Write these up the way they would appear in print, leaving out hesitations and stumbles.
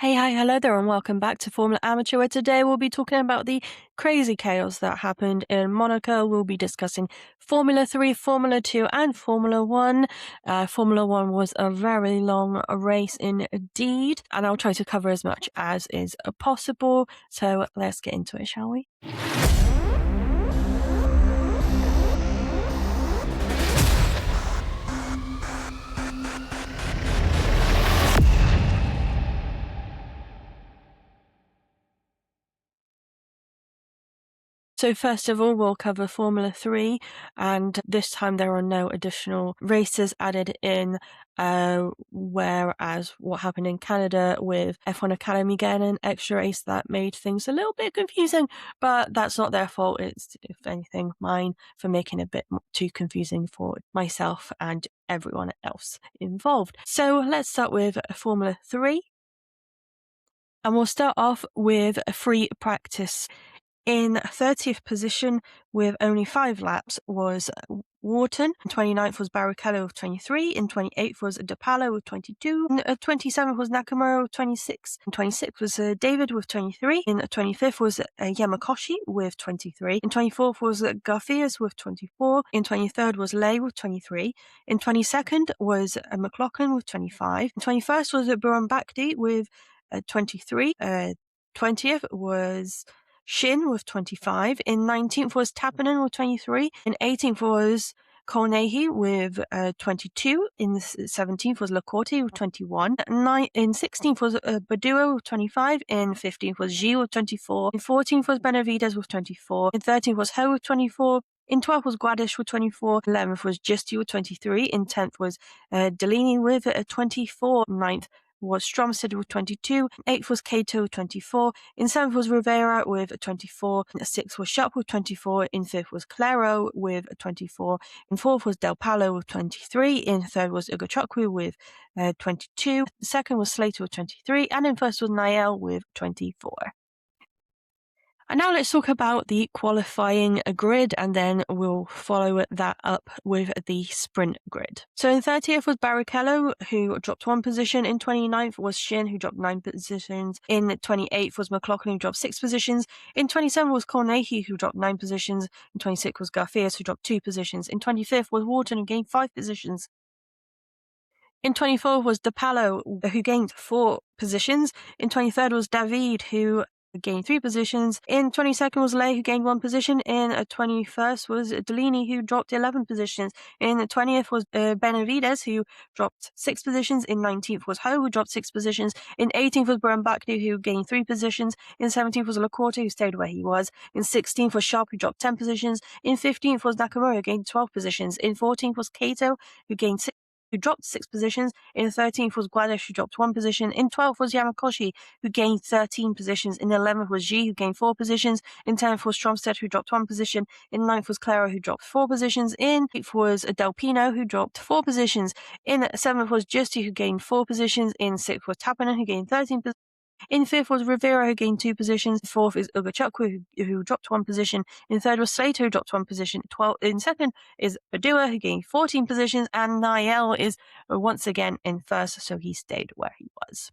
Hey, hi, hello there, and welcome back to Formula Amateur, where today we'll be talking about the crazy chaos that happened in Monaco. We'll be discussing Formula 3, Formula 2, and Formula 1. Formula 1 was a very long race indeed, and I'll try to cover as much as is possible. So let's get into it, shall we? So first of all, we'll cover Formula 3, and this time there are no additional races added in, whereas what happened in Canada with F1 Academy getting an extra race that made things a little bit confusing, but that's not their fault. It's, if anything, mine for making it a bit too confusing for myself and everyone else involved. So let's start with Formula 3. And we'll start off with a free practice. In 30th position with only 5 laps was Wharton. In 29th was Barrichello with 23. In 28th was De Pallo with 22. In 27th was Nakamura with 26. In 26th was David with 23. In 25th was Yamakoshi with 23. In 24th was Garfias with 24. In 23rd was Lay with 23. In 22nd was McLaughlin with 25. In 21st was Buran Bakdi with 23. 20th was Shin with 25. In 19th was Tappanen with 23. In 18th was Konehi with 22. In 17th was Lacorte with 21. In 16th was Badua with 25. In 15th was G with 24. In 14th was Benavides with 24. In 13th was Ho with 24. In 12th was Guadish with 24. 11th was Justi with 23. In 10th was Delaney with 24. 9th was Stromstead with 22. 8th was Cato with 24. In 7th was Rivera with 24. In 6th was Sharp with 24. In 5th was Claro with 24. In 4th was Del Palo with 23. In 3rd was Ugachukwu with 22. 2nd was Slater with 23. And in 1st was Niel with 24. And now let's talk about the qualifying grid, and then we'll follow that up with the sprint grid. So in 30th was Barrichello, who dropped 1 position. In 29th was Shin, who dropped 9 positions. In 28th was McLaughlin, who dropped 6 positions. In 27th was Cornehi, who dropped 9 positions. In 26th was Garfias, who dropped 2 positions. In 25th was Wharton, who gained 5 positions. In 24th was De Pallo, who gained 4 positions. In 23rd was David, who gained 3 positions. In 22nd was Lay, who gained 1 position. In 21st was Delaney, who dropped 11 positions. In 20th was Benavides, who dropped 6 positions. In 19th was Ho, who dropped 6 positions. In 18th was Barambakdi, who gained 3 positions. In 17th was Lacorte, who stayed where he was. In 16th was Sharp, who dropped 10 positions. In 15th was Nakamura, who gained 12 positions. In 14th was Cato, who dropped 6 positions. In 13th was Guadish, who dropped 1 position. In 12th was Yamakoshi, who gained 13 positions. In 11th was G, who gained 4 positions. In 10th was Stromstead, who dropped 1 position. In 9th was Clara, who dropped 4 positions. In 8th was Delpino, who dropped 4 positions. In 7th was Justi, who gained 4 positions. In 6th was Tappanen, who gained 13 positions. In 5th was Rivera, who gained 2 positions. 4th is Ugachukwu, who dropped 1 position. In 3rd was Slater, who dropped 1 position. In 2nd is Badua, who gained 14 positions. And Niel is once again in 1st, so he stayed where he was.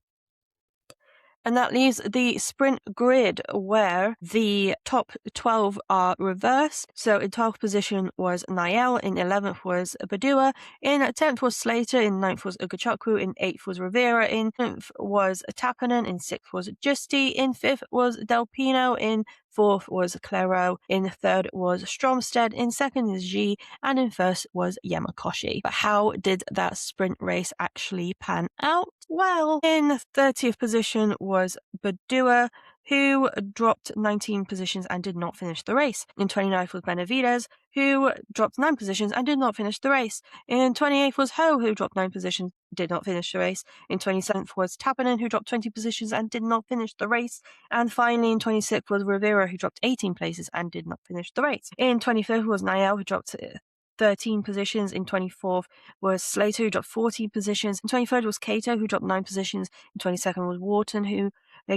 And that leaves the sprint grid, where the top 12 are reversed. So in 12th position was Niel, in 11th was Badua, in 10th was Slater, in 9th was Ugachukwu, in 8th was Rivera, in 9th was Tappanen, in 6th was Justi, in 5th was Delpino, in 4th was Claro, in 3rd was Stromstead, in 2nd is G, and in 1st was Yamakoshi. But how did that sprint race actually pan out? Well, in 30th position was Badua, who dropped 19 positions and did not finish the race. In 29th was Benavides, who dropped 9 positions and did not finish the race. In 28th was Ho, who dropped 9 positions, did not finish the race. In 27th was Tappanen, who dropped 20 positions and did not finish the race. And finally, in 26th was Rivera, who dropped 18 places and did not finish the race. In 25th was Niel, who dropped 13 positions. In 24th was Slater, who dropped 14 positions. In 23rd was Cato, who dropped 9 positions. In 22nd was Wharton, who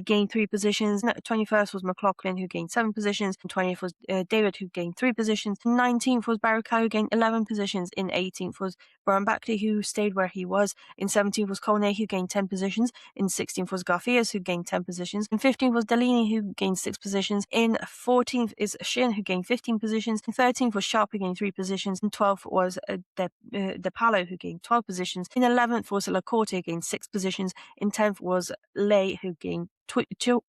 gained 3 positions. 21st was McLaughlin, who gained 7 positions. 20th was David, who gained 3 positions. 19th was Barrichello, who gained 11 positions. In 18th was Brian Backley, who stayed where he was. In 17th was Colnay, who gained 10 positions. In 16th was Garfias, who gained 10 positions. In 15th was Delaney, who gained 6 positions. In 14th is Shin, who gained 15 positions. In 13th was Sharp, who gained 3 positions. In 12th was De Palo, who gained 12 positions. In 11th was Lacorte, who gained 6 positions. In 10th was Lay, who gained 12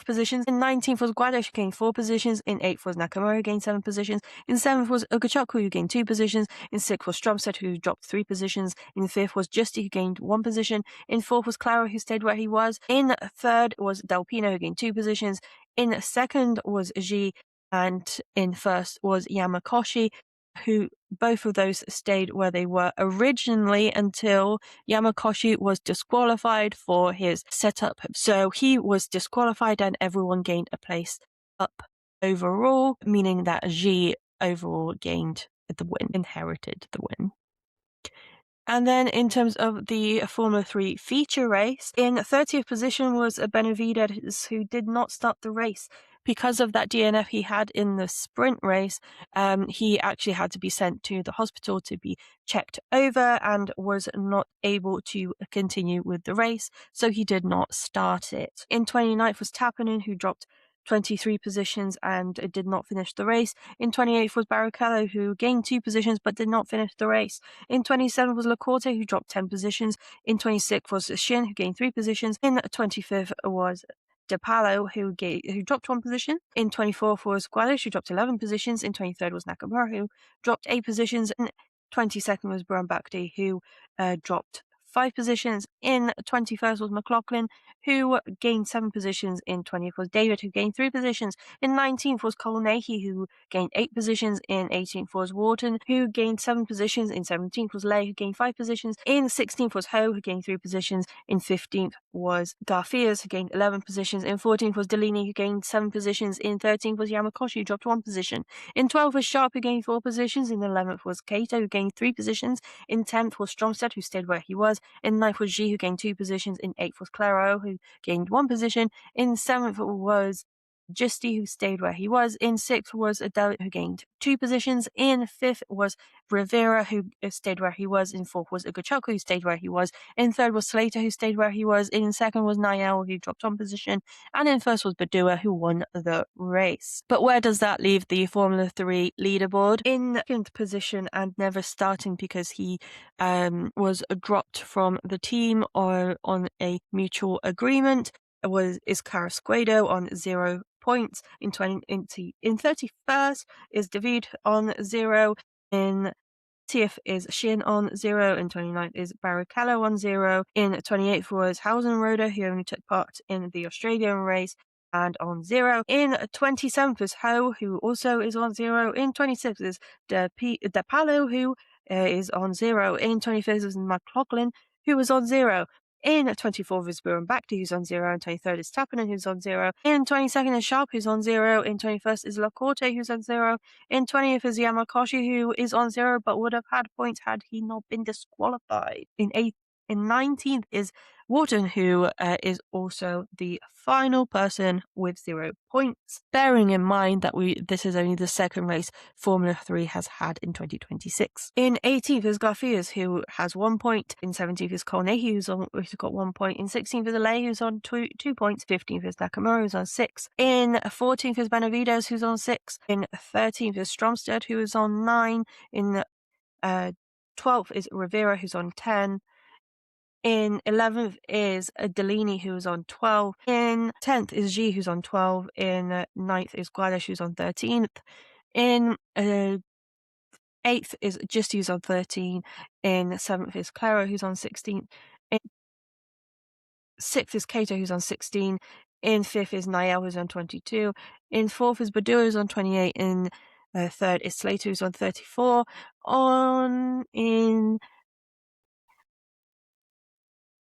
positions. In 19th was Guadash, who gained 4 positions. In 8th was Nakamura, who gained 7 positions. In 7th was Ugachaku, who gained 2 positions. In 6th was Stromstedt, who dropped 3 positions. In 5th was Justy, who gained 1 position. In 4th was Clara, who stayed where he was. In 3rd was Del Pino, who gained 2 positions. In 2nd was Ji, and in 1st was Yamakoshi, who both of those stayed where they were originally until Yamakoshi was disqualified for his setup. So he was disqualified and everyone gained a place up overall, meaning that Ji overall gained the win, inherited the win. And then in terms of the Formula 3 feature race, in 30th position was Benavides, who did not start the race. Because of that DNF he had in the sprint race, he actually had to be sent to the hospital to be checked over and was not able to continue with the race, so he did not start it. In 29th was Tappanen, who dropped 23 positions and did not finish the race. In 28th was Barrichello, who gained 2 positions but did not finish the race. In 27th was Lacorte, who dropped 10 positions. In 26th was Shin, who gained 3 positions. In 25th was De Palo, who dropped 1 position. In 24th was Guadish, who dropped 11 positions. In 23rd was Nakamura, who dropped 8 positions. In 22nd was Brambakti, who dropped 5 positions. In 21st was McLaughlin, who gained 7 positions. In 20th was David, who gained 3 positions. In 19th was Colnahy, who gained 8 positions. In 18th was Wharton, who gained 7 positions. In 17th was Lay, who gained 5 positions. In 16th was Ho, who gained 3 positions. In 15th was Garfias, who gained 11 positions. In 14th was Delaney, who gained 7 positions. In 13th was Yamakoshi, who dropped 1 position. In 12th was Sharp, who gained 4 positions. In 11th was Kato, who gained 3 positions. In 10th was Stromstedt, who stayed where he was. In 9th was Ji, who gained 2 positions. In 8th was Claro, who gained 1 position. In 7th was Justy, who stayed where he was. In 6th was Adele, who gained 2 positions. In 5th was Rivera, who stayed where he was. In 4th was Ugachoku, who stayed where he was. In 3rd was Slater, who stayed where he was. In 2nd was Niall, who dropped 1 position. And in 1st was Badua, who won the race. But where does that leave the Formula 3 leaderboard? In 2nd position and never starting because he was dropped from the team or on a mutual agreement is Carrasquedo on 0 points. In 31st is David on 0. In 30th is Shin on 0. In 29th is Barrichello on 0. In 28th was Hausenroder, who only took part in the Australian race, and on 0. In 27th is Ho, who also is on 0. In 26th is De Palo, who is on 0. In 25th is McLaughlin, who was on 0. In 24th is Buran Bakti, who's on 0. In 23rd is Tappanen, who's on 0. In 22nd is Sharp, who's on 0. In 21st is Lacorte, who's on 0. In 20th is Yamakoshi, who is on 0, but would have had points had he not been disqualified. In 19th is Wharton, who is also the final person with 0 points. Bearing in mind that this is only the second race Formula 3 has had in 2026. In 18th is Garfias, who has 1 point. In 17th is Colnehy, who's got 1 point. In 16th is Alay, who's on 2 points. 15th is Nakamura, who's on 6. In 14th is Benavides, who's on 6. In 13th is Stromstedt, who is on 9. In 12th is Rivera, who's on 10. In 11th is Delaney, who's on 12. In 10th is Ji, who's on 12. In 9th is Guadash, who's on 13th. In 8th is Just, who's on 13. In 7th is Clara, who's on 16. In 6th is Kato, who's on 16. In 5th is Niall, who's on 22. In 4th is Badua, who's on 28. In 3rd is Slater, who's on 34.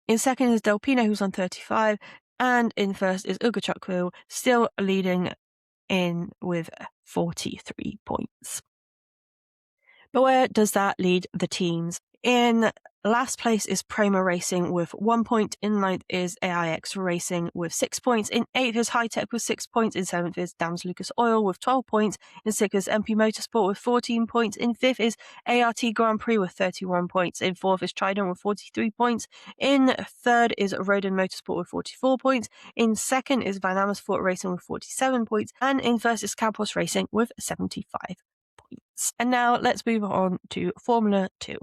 In 2nd is Del Pino, who's on 35, and in 1st is Ugachukwu, still leading in with 43 points. But where does that lead the teams? In Last place is Prima Racing with 1 point. In 9th is AIX Racing with 6 points. In 8th is High Tech with 6 points. In 7th is Dams Lucas Oil with 12 points. In 6th is MP Motorsport with 14 points. In 5th is ART Grand Prix with 31 points. In 4th is Trident with 43 points. In 3rd is Rodin Motorsport with 44 points. In 2nd is Van Amersfoort Racing with 47 points. And in 1st is Campos Racing with 75 points. And now let's move on to Formula 2.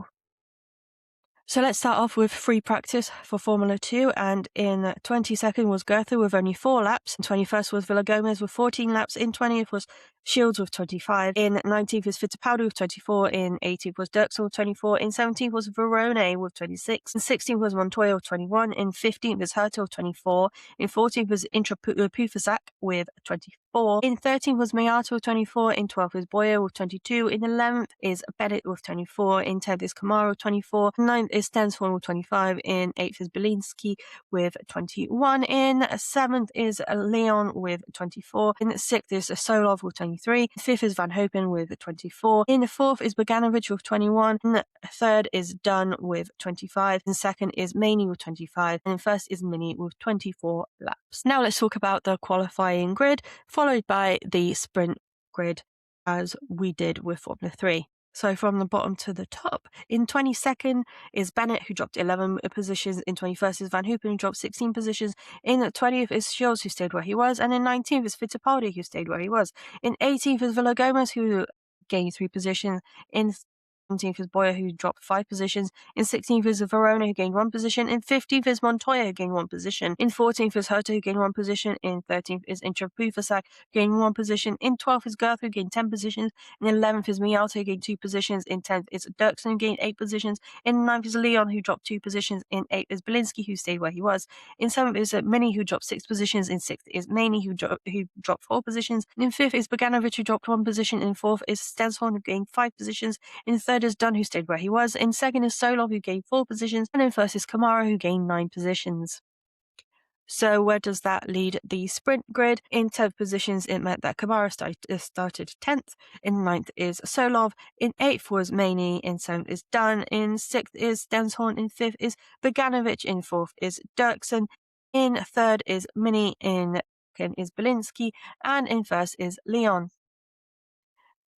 So let's start off with free practice for Formula 2, and in 22nd was Goethe with only 4 laps, in 21st was Villagomez with 14 laps, in 20th was Shields with 25, in 19th is Fittipaldi with 24, in 18th was Dirksen with 24, in 17th was Verone with 26, in 16th was Montoya with 21, in 15th is Hertel with 24, in 14th was Pufazak with 24, in 13th was Miata with 24, in 12th is Boyer with 22, in 11th is Bennett with 24, in 10th is Kamara with 24, in 9th is Stensforn with 25, in 8th is Belinsky with 21, in 7th is Leon with 24, in 6th is Solov with 23, in 5th is Van Hopen with 24, in 4th is Boganovic with 21, in 3rd is Dunn with 25, in 2nd is Maney with 25, and in 1st is Mini with 24 laps. Now let's talk about the qualifying grid, followed by the sprint grid as we did with Formula 3. So from the bottom to the top, in 22nd is Bennett, who dropped 11 positions. In 21st is Van Hopen, who dropped 16 positions. In 20th is Shields, who stayed where he was. And in 19th is Fittipaldi, who stayed where he was. In 18th is Villagomez, who gained 3 positions. In 17th is Boyer, who dropped 5 positions. In 16th is Verona, who gained 1 position. In 15th is Montoya, who gained 1 position. In 14th is Herta, who gained 1 position. In 13th is Intrapufasak, who gained 1 position. In 12th is Goethe, who gained 10 positions. In 11th is Miata, who gained 2 positions. In 10th is Dirksen, who gained 8 positions. In 9th is Leon, who dropped 2 positions. In 8th is Belinsky, who stayed where he was. In 7th is Mini, who dropped 6 positions. In 6th is Maney, who dropped 4 positions. In 5th is Boganovic, who dropped 1 position. In 4th is Stensholm, who gained 5 positions. In 3rd is Dunn, who stayed where he was. In 2nd is Solov, who gained 4 positions. And in 1st is Kamara, who gained 9 positions. So where does that lead the sprint grid? In 10th positions, it meant that Kamara started 10th. In 9th is Solov. In 8th was Maney. In 7th is Dunn. In 6th is Stenshorn. In 5th is Boganovic. In 4th is Dirksen. In 3rd is Mini. In 2nd is Belinsky. And in 1st is Leon.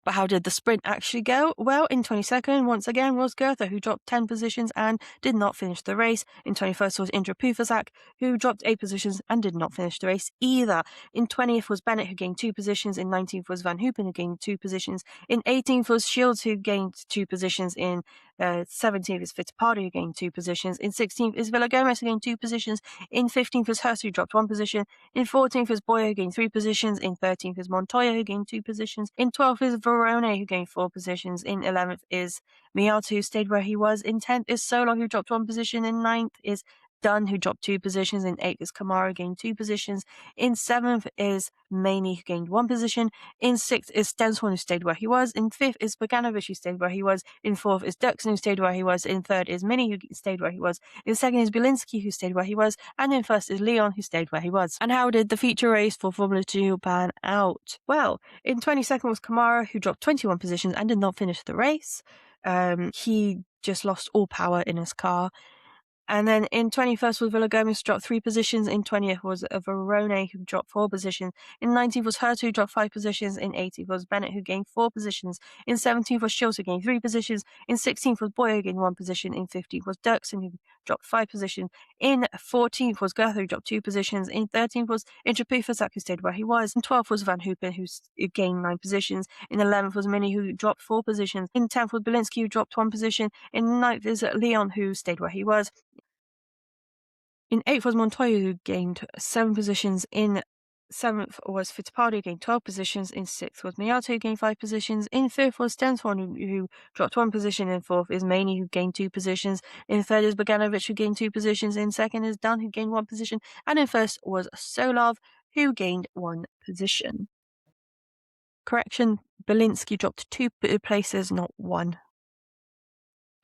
But how did the sprint actually go? Well, in 22nd, once again, was Goethe, who dropped 10 positions and did not finish the race. In 21st was Indra Pufazak, who dropped 8 positions and did not finish the race either. In 20th was Bennett, who gained 2 positions. In 19th was Van Hopen, who gained 2 positions. In 18th was Shields, who gained 2 positions. In 17th is Fittipaldi, who gained 2 positions. In 16th is Villagomez, who gained 2 positions. In 15th was Hurst, who dropped 1 position. In 14th is Boyer, who gained 3 positions. In 13th is Montoya, who gained 2 positions. In 12th is Verone, who gained 4 positions. In 11th is Miata, who stayed where he was. In 10th is Solar, who dropped 1 position. In 9th is Dunn, who dropped 2 positions. In 8th is Kamara, who gained 2 positions. In 7th is Maney, who gained 1 position. In 6th is Stenshorn, who stayed where he was. In 5th is Boganovic, who stayed where he was. In 4th is Dirksen, who stayed where he was. In 3rd is Mini, who stayed where he was. In 2nd is Belinsky, who stayed where he was. And in 1st is Leon, who stayed where he was. And how did the feature race for Formula 2 pan out? Well, in 22nd was Kamara, who dropped 21 positions and did not finish the race. He just lost all power in his car. And then in 21st was Villagomez, dropped 3 positions. In 20th was Verone, who dropped 4 positions. In 19th was Hurt, who dropped 5 positions. In 18th was Bennett, who gained 4 positions. In 17th was Shields, who gained 3 positions. In 16th was Boyer, who gained 1 position. In 15th was Dirksen, who dropped 5 positions. In 14th was Goethe, who dropped 2 positions. In 13th was Intrapufazak, who stayed where he was. In 12th was Van Hopen, who gained 9 positions. In 11th was Mini, who dropped 4 positions. In 10th was Belinsky, who dropped 1 position. In 9th is Leon, who stayed where he was. In 8th was Montoya, who gained 7 positions. In 7th was Fittipaldi, who gained 12 positions. In 6th was Miata, who gained 5 positions. In 5th was Stenshorn, who dropped 1 position. In 4th is Maney, who gained 2 positions. In 3rd is Boganovic, who gained 2 positions. In 2nd is Dunn, who gained 1 position. And in 1st was Solov, who gained 1 position. Correction, Belinsky dropped 2 places, not 1.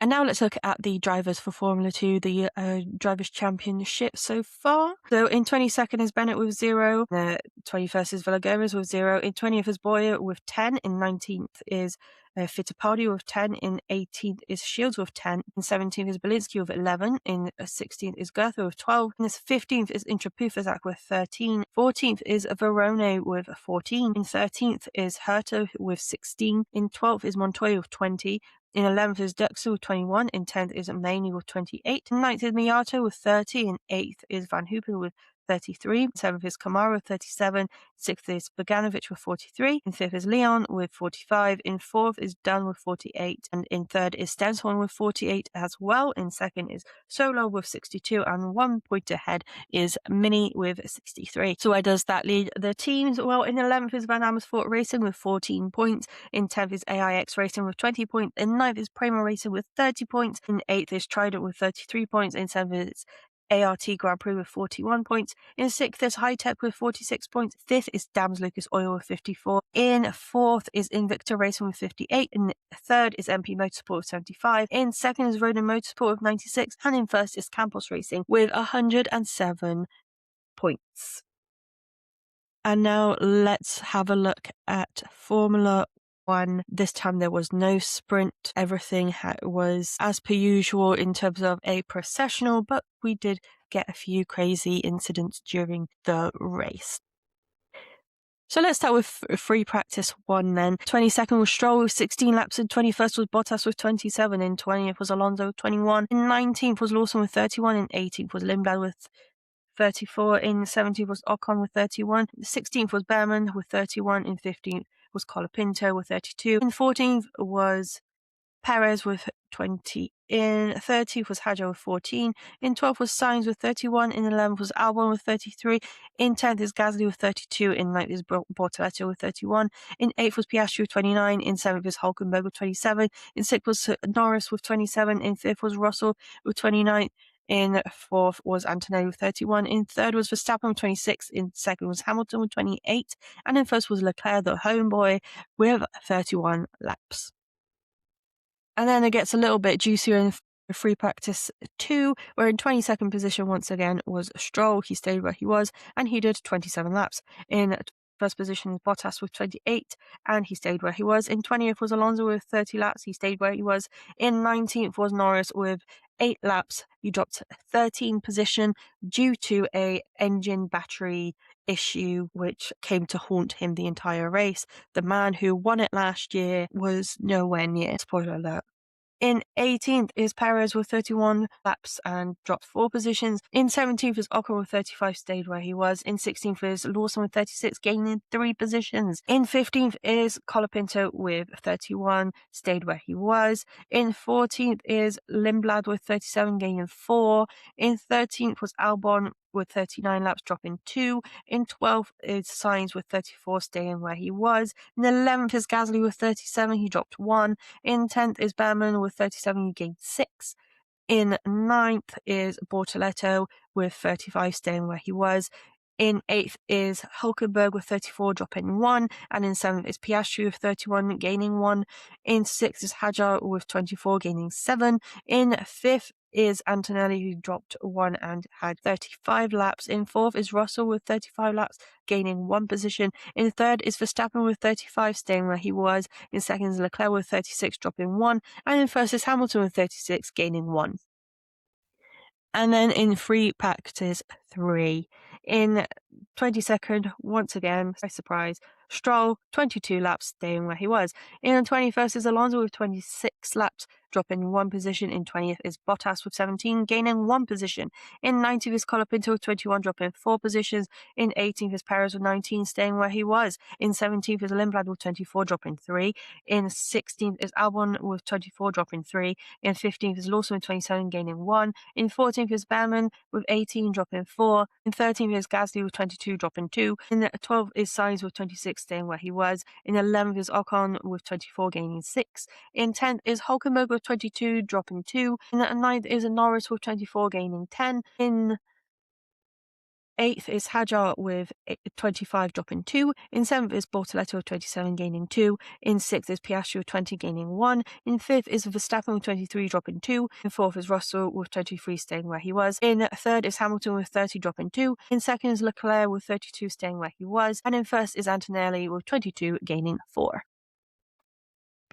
And now let's look at the drivers for Formula 2, the Drivers' Championship so far. So in 22nd is Bennett with 0. 21st is Villagomez with 0. In 20th is Boyer with 10. In 19th is Fittipaldi with 10. In 18th is Shields with 10. In 17th is Belinsky with 11. In 16th is Goethe with 12. In 15th is Intrapufazak with 13. 14th is Verone with 14. In 13th is Herta with 16. In 12th is Montoya with 20. In 11th is Duxer with 21. In 10th is Maney with 28. In 9th is Miyato with 30. In 8th is Van Hoopen with 33. 7th is Kamara with 37. 6th is Boganovic with 43. In 5th is Leon with 45. In 4th is Dunn with 48. And in 3rd is Stenson with 48 as well. In 2nd is Solo with 62. And 1 point ahead is Mini with 63. So where does that lead the teams? Well, in 11th is Van Amersfoort Racing with 14 points. In 10th is AIX Racing with 20 points. In 9th is Prima Racing with 30 points. In 8th is Trident with 33 points. In 7th is ART Grand Prix with 41 points. In 6th is High Tech with 46 points. 5th is Dams Lucas Oil with 54. In 4th is Invicta Racing with 58. In 3rd is MP Motorsport with 75. In 2nd is Ronin Motorsport with 96. And in 1st is Campos Racing with 107 points. And now let's have a look at Formula 1. This time there was no sprint. Everything was as per usual in terms of a processional, but we did get a few crazy incidents during the race. So let's start with free practice 1 then. 22nd was Stroll with 16 laps. In 21st was Bottas with 27. In 20th was Alonso with 21. In 19th was Lawson with 31. In 18th was Lindblad with 34. In 17th was Ocon with 31. In 16th was Behrman with 31. In 15th was Colapinto with 32. In 14th was Perez with 20. In 13th was Hadjar with 14. In 12th was Sainz with 31. In 11th was Albon with 33. In 10th is Gasly with 32. In 9th is Bortoleto with 31. In 8th was Piastri with 29. In 7th was Hulkenberg with 27. In 6th was Norris with 27. In 5th was Russell with 29. In 4th was Antonelli with 31. In 3rd was Verstappen with 26. In 2nd was Hamilton with 28. And in 1st was Leclerc, the homeboy, with 31 laps. And then it gets a little bit juicier in free practice 2, where in 22nd position once again was Stroll. He stayed where he was, and he did 27 laps. In first position was Bottas with 28, and he stayed where he was. In 20th was Alonso with 30 laps. He stayed where he was. In 19th was Norris with 8 laps. He dropped 13th position due to a engine battery issue which came to haunt him the entire race. The man who won it last year was nowhere near. Spoiler alert. In 18th is Perez with 31 laps and dropped 4 positions. In 17th is Ocon with 35, stayed where he was. In 16th is Lawson with 36, gaining 3 positions. In 15th is Colapinto with 31, stayed where he was. In 14th is Lindblad with 37, gaining 4. In 13th was Albon with 39 laps, dropping 2. In 12th is Sainz with 34, staying where he was. In 11th is Gasly with 37, he dropped 1. In 10th is Behrman with 37, he gained 6. In 9th is Bortoleto with 35, staying where he was. In 8th is Hulkenberg with 34, dropping 1. And in 7th is Piastri with 31, gaining 1. In 6th is Hadjar with 24, gaining 7. In 5th is Antonelli, who dropped 1 and had 35 laps. In 4th is Russell with 35 laps, gaining 1 position. In 3rd is Verstappen with 35, staying where he was. In 2nd is Leclerc with 36, dropping 1. And in 1st is Hamilton with 36, gaining 1. And then in free practice 3, in 22nd, once again, surprise, Stroll, 22 laps, staying where he was. In the 21st is Alonso with 26 laps, dropping 1 position. In 20th is Bottas with 17, gaining 1 position. In 19th is Colapinto with 21, dropping 4 positions. In 18th is Perez with 19, staying where he was. In 17th is Lindblad with 24, dropping 3. In 16th is Albon with 24, dropping 3. In 15th is Lawson with 27, gaining 1. In 14th is Behrman with 18, dropping 4. In 13th is Gasly with 22, dropping 2. In 12th is Sainz with 26, staying where he was. In 11th is Ocon with 24, gaining 6. In 10th is Hulkenberg with 22, dropping 2. In 9th is Norris with 24, gaining 10. In 8th is Hadjar with 25, dropping 2. In 7th is Bortoleto with 27, gaining 2. In 6th is Piastri with 20, gaining 1. In 5th is Verstappen with 23, dropping 2. In 4th is Russell with 23, staying where he was. In 3rd is Hamilton with 30, dropping 2. In 2nd is Leclerc with 32, staying where he was. And in 1st is Antonelli with 22, gaining 4.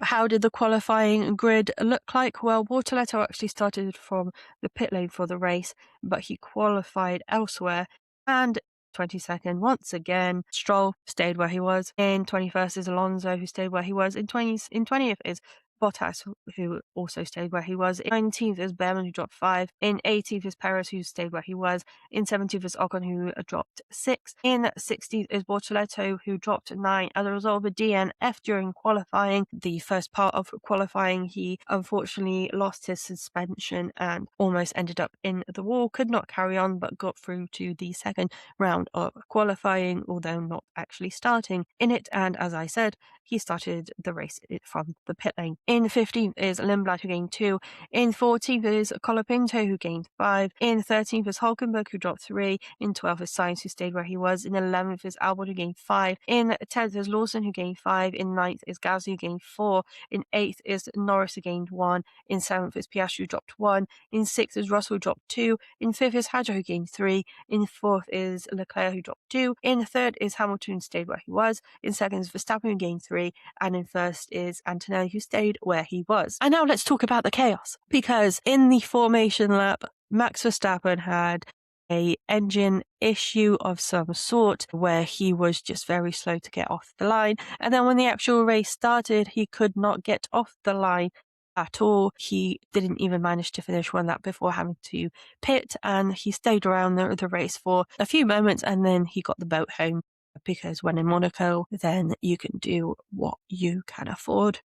How did the qualifying grid look like? Well, Bortoleto actually started from the pit lane for the race, but he qualified elsewhere. And 22nd, once again, Stroll stayed where he was. In 21st is Alonso, who stayed where he was. In 20th is Bottas, who also stayed where he was. In 19th is Behrman, who dropped 5. In 18th is Perez, who stayed where he was. In 17th is Ocon, who dropped 6. In 16th is Bortoleto, who dropped 9. As a result of a DNF during qualifying, the first part of qualifying, he unfortunately lost his suspension and almost ended up in the wall. Could not carry on, but got through to the second round of qualifying, although not actually starting in it. And as I said, he started the race from the pit lane. In 15th is Lindblad, who gained 2. In 14th is Colapinto, who gained 5. In 13th is Hulkenberg, who dropped 3. In 12th is Sainz, who stayed where he was. In 11th is Albon, who gained 5. In 10th is Lawson, who gained 5. In 9th is Gasly, who gained 4. In 8th is Norris, who gained 1. In 7th is Piastri, who dropped 1. In 6th is Russell, who dropped 2. In 5th is Hadjar, who gained 3. In 4th is Leclerc, who dropped 2. In 3rd is Hamilton, who stayed where he was. In 2nd is Verstappen, who gained 3. And in 1st is Antonelli, who stayed where he was. And now let's talk about the chaos, because in the formation lap, Max Verstappen had a engine issue of some sort where he was just very slow to get off the line. And then when the actual race started, he could not get off the line at all. He didn't even manage to finish one lap before having to pit, and he stayed around the race for a few moments, and then he got the boat home, because when in Monaco, then you can do what you can afford.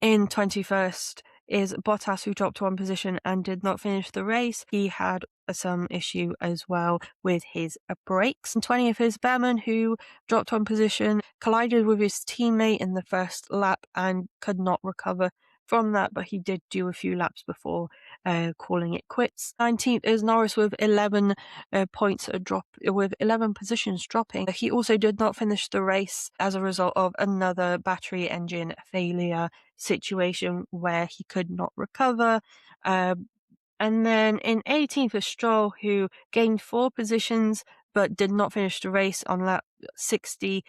In 21st is Bottas, who dropped 1 position and did not finish the race. He had some issue as well with his brakes. In 20th is Behrman, who dropped 1 position, collided with his teammate in the first lap and could not recover from that, but he did do a few laps before calling it quits. 19th is Norris with 11 points drop, with 11 positions dropping. He also did not finish the race as a result of another battery engine failure situation where he could not recover. And then in 18th is Stroll, who gained 4 positions but did not finish the race on lap 60.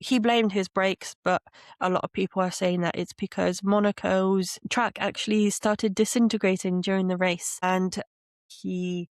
He blamed his brakes, but a lot of people are saying that it's because Monaco's track actually started disintegrating during the race, and he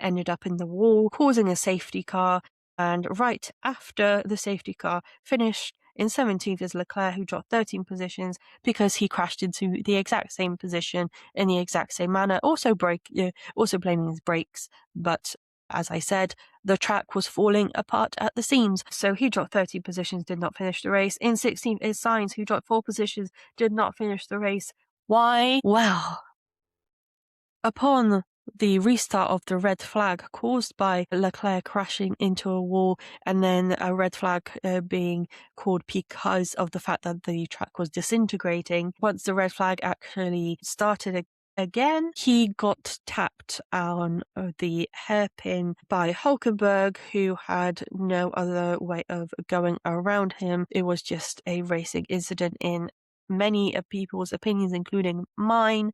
ended up in the wall, causing a safety car. And right after the safety car finished, in 17th is Leclerc, who dropped 13 positions because he crashed into the exact same position in the exact same manner, also blaming his brakes, but as I said, the track was falling apart at the seams. So he dropped 30 positions, did not finish the race. In 16th is Sainz, who dropped 4 positions, did not finish the race. Why? Well, upon the restart of the red flag caused by Leclerc crashing into a wall, and then a red flag being called because of the fact that the track was disintegrating. Once the red flag actually started again, he got tapped on the hairpin by Hulkenberg, who had no other way of going around him. It was just a racing incident in many of people's opinions, including mine.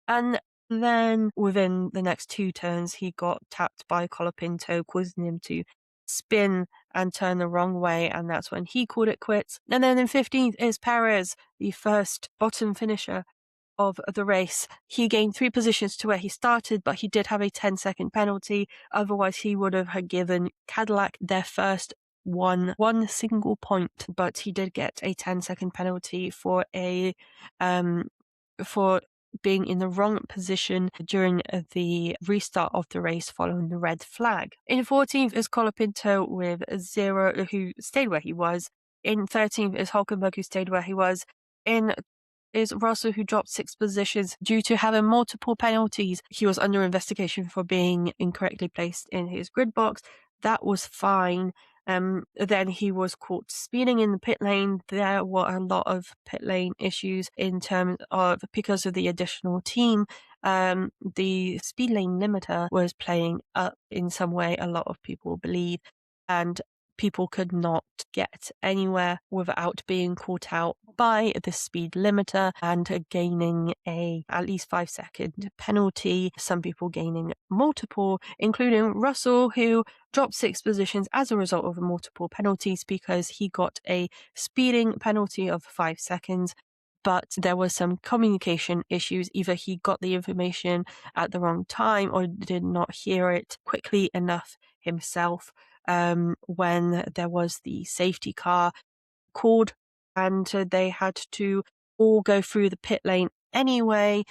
And then within the next 2 turns, he got tapped by Colapinto, causing him to spin and turn the wrong way, and that's when he called it quits. And then in 15th is Perez, the first bottom finisher of the race. He gained 3 positions to where he started, but he did have a 10-second penalty. Otherwise, he would have given Cadillac their first one single point, but he did get a 10-second penalty for being in the wrong position during the restart of the race following the red flag. In 14th is Colapinto with 0, who stayed where he was. In 13th is Hulkenberg, who stayed where he was. In is Russell, who dropped 6 positions due to having multiple penalties. He was under investigation for being incorrectly placed in his grid box. That was fine. Then he was caught speeding in the pit lane. There were a lot of pit lane issues in terms of, because of the additional team, the speed lane limiter was playing up in some way, a lot of people believe, and people could not get anywhere without being caught out by the speed limiter and gaining a at least 5-second penalty. Some people gaining multiple, including Russell, who dropped 6 positions as a result of multiple penalties because he got a speeding penalty of 5 seconds. But there were some communication issues. Either he got the information at the wrong time or did not hear it quickly enough himself when there was the safety car called, and they had to all go through the pit lane anyway.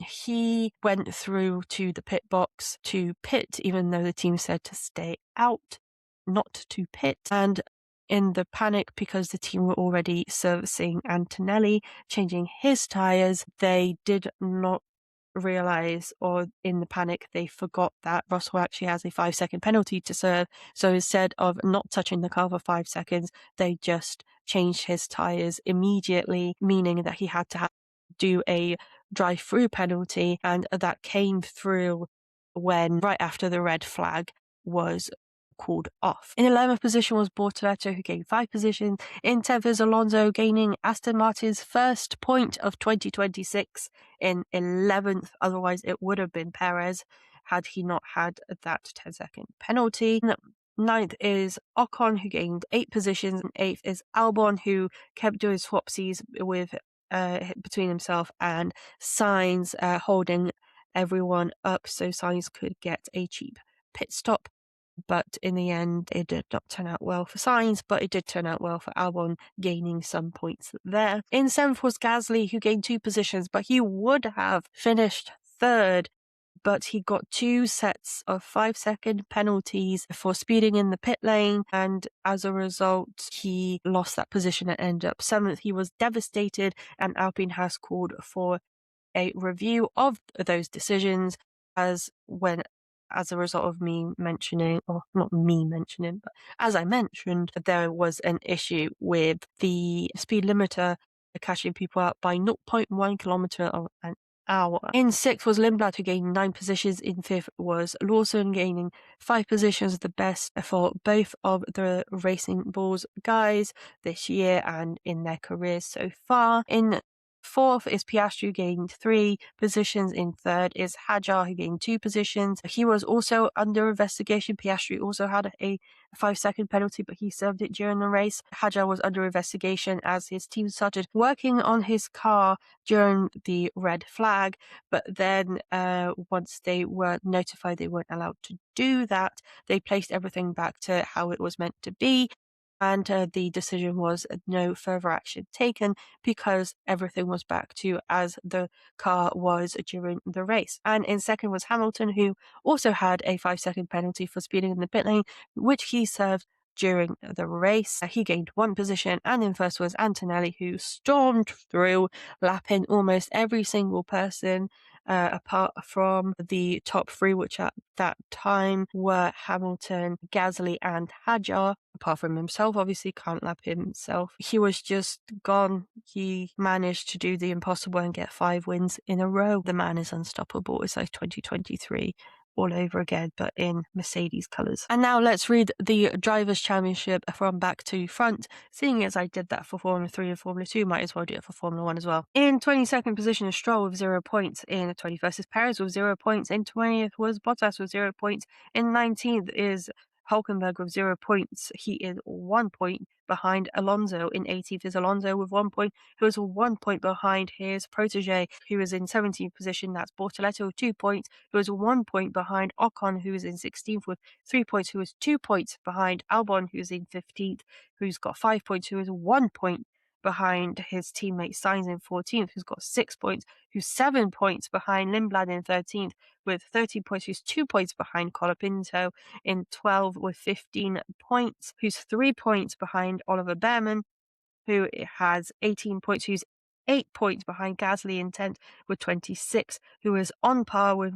He went through to the pit box to pit, even though the team said to stay out, not to pit. And in the panic, because the team were already servicing Antonelli, changing his tyres, they did not realize, or in the panic they forgot that Russell actually has a 5-second penalty to serve. So instead of not touching the car for 5 seconds, they just changed his tires immediately, meaning that he had to do a drive-through penalty, and that came through when right after the red flag was called off. In 11th position was Bortoleto, who gained 5 positions. In 10th is Alonso, gaining Aston Martin's first point of 2026 in 11th. Otherwise, it would have been Perez had he not had that 10-second penalty. 9th is Ocon, who gained 8 positions. And 8th is Albon, who kept doing swapsies with between himself and Sainz, holding everyone up so Sainz could get a cheap pit stop. But in the end, it did not turn out well for Sainz, but it did turn out well for Albon, gaining some points there. In 7th was Gasly, who gained 2 positions, but he would have finished 3rd, but he got 2 sets of 5-second penalties for speeding in the pit lane, and as a result, he lost that position and ended up 7th. He was devastated, and Alpine has called for a review of those decisions as a result of me mentioning, or not me mentioning, but as I mentioned, there was an issue with the speed limiter catching people out by 0.1 kilometer an hour. In 6th was Lindblad, who gained 9 positions. In 5th was Lawson, gaining 5 positions, the best for both of the Racing Bulls guys this year and in their careers so far. In 4th is Piastri, who gained 3 positions. In 3rd is Hadjar, who gained 2 positions. He was also under investigation. Piastri also had a 5-second penalty, but he served it during the race. Hadjar was under investigation as his team started working on his car during the red flag, but then once they were notified they weren't allowed to do that, they placed everything back to how it was meant to be. And the decision was no further action taken because everything was back to as the car was during the race. And in 2nd was Hamilton, who also had a 5-second penalty for speeding in the pit lane, which he served during the race. He gained 1 position. And in 1st was Antonelli, who stormed through, lapping almost every single person apart from the top 3, which at that time were Hamilton, Gasly, and Hadjar. Apart from himself, obviously can't lap himself. He was just gone. He managed to do the impossible and get 5 wins in a row. The man is unstoppable. It's like 2023 all over again, but in Mercedes colours. And now let's read the Drivers' Championship from back to front. Seeing as I did that for Formula 3 and Formula 2, might as well do it for Formula 1 as well. In 22nd position is Stroll with 0 points. In 21st is Perez with 0 points. In 20th was Bottas with 0 points. In 19th is Hulkenberg with 0 points. He is 1 point behind Alonso. In 18th is Alonso with 1 point, who is 1 point behind his protege, who is in 17th position. That's Bortoleto with 2 points, who is 1 point behind Ocon, who is in 16th with 3 points, who is 2 points behind Albon, who is in 15th, who's got 5 points, who is 1 point behind his teammate Sainz in 14th, who's got 6 points, who's 7 points behind Lindblad in 13th with 13 points, who's 2 points behind Colapinto in 12 with 15 points, who's 3 points behind Oliver Behrman, who has 18 points, who's 8 points behind Gasly in 10th with 26, who is on par with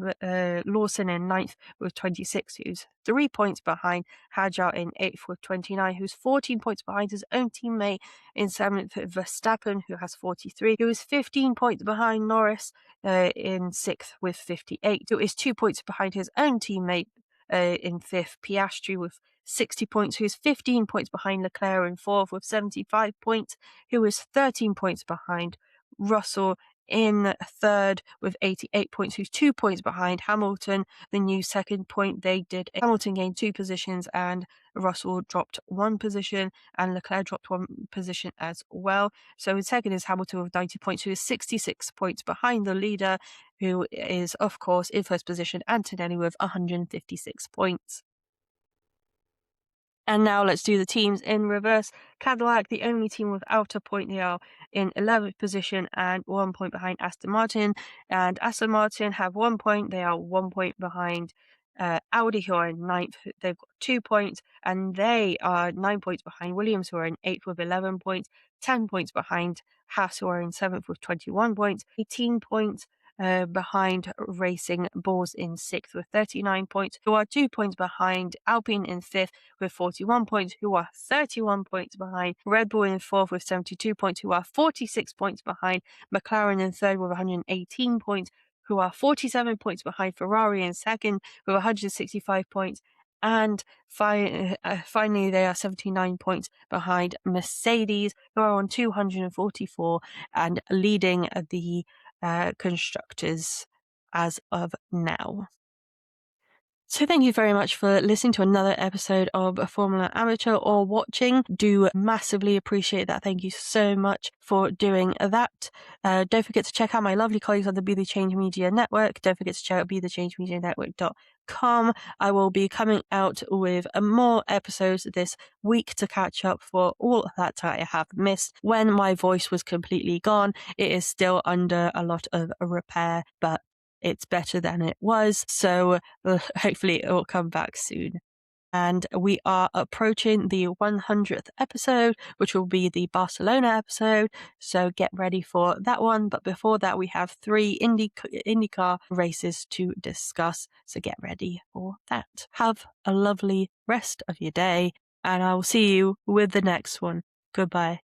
Lawson in 9th with 26, who's 3 points behind Hadjar in 8th with 29, who's 14 points behind his own teammate in 7th, Verstappen, who has 43, who is 15 points behind Norris in 6th with 58, who is 2 points behind his own teammate in fifth. Piastri with 60 points, who is 15 points behind Leclerc in fourth with 75 points, who is 13 points behind Russell in third with 88 points, who's 2 points behind Hamilton. The new second point they did. Hamilton gained 2 positions and Russell dropped 1 position and Leclerc dropped 1 position as well. So in second is Hamilton with 90 points, who is 66 points behind the leader, who is, of course, in first position, Antonelli with 156 points. And now let's do the teams in reverse. Cadillac, the only team without a point, they are in 11th position and 1 point behind Aston Martin. And Aston Martin have 1 point. They are 1 point behind Audi, who are in 9th. They've got 2 points, and they are 9 points behind Williams, who are in 8th with 11 points, 10 points behind Haas, who are in 7th with 21 points, 18 points behind Racing Bulls in 6th with 39 points, who are 2 points behind Alpine in 5th with 41 points, who are 31 points behind Red Bull in 4th with 72 points, who are 46 points behind McLaren in 3rd with 118 points, who are 47 points behind Ferrari in 2nd with 165 points, and finally they are 79 points behind Mercedes, who are on 244 and leading the constructors as of now. So thank you very much for listening to another episode of Formula Amateur or watching. Do massively appreciate that. Thank you so much for doing that. Don't forget to check out my lovely colleagues on the Be The Change Media Network. Don't forget to check out BeTheChangeMediaNetwork.com. I will be coming out with more episodes this week to catch up for all that I have missed. When my voice was completely gone, it is still under a lot of repair, but it's better than it was, so hopefully it will come back soon. And we are approaching the 100th episode, which will be the Barcelona episode, so get ready for that one. But before that, we have 3 IndyCar races to discuss, so get ready for that. Have a lovely rest of your day, and I will see you with the next one. Goodbye.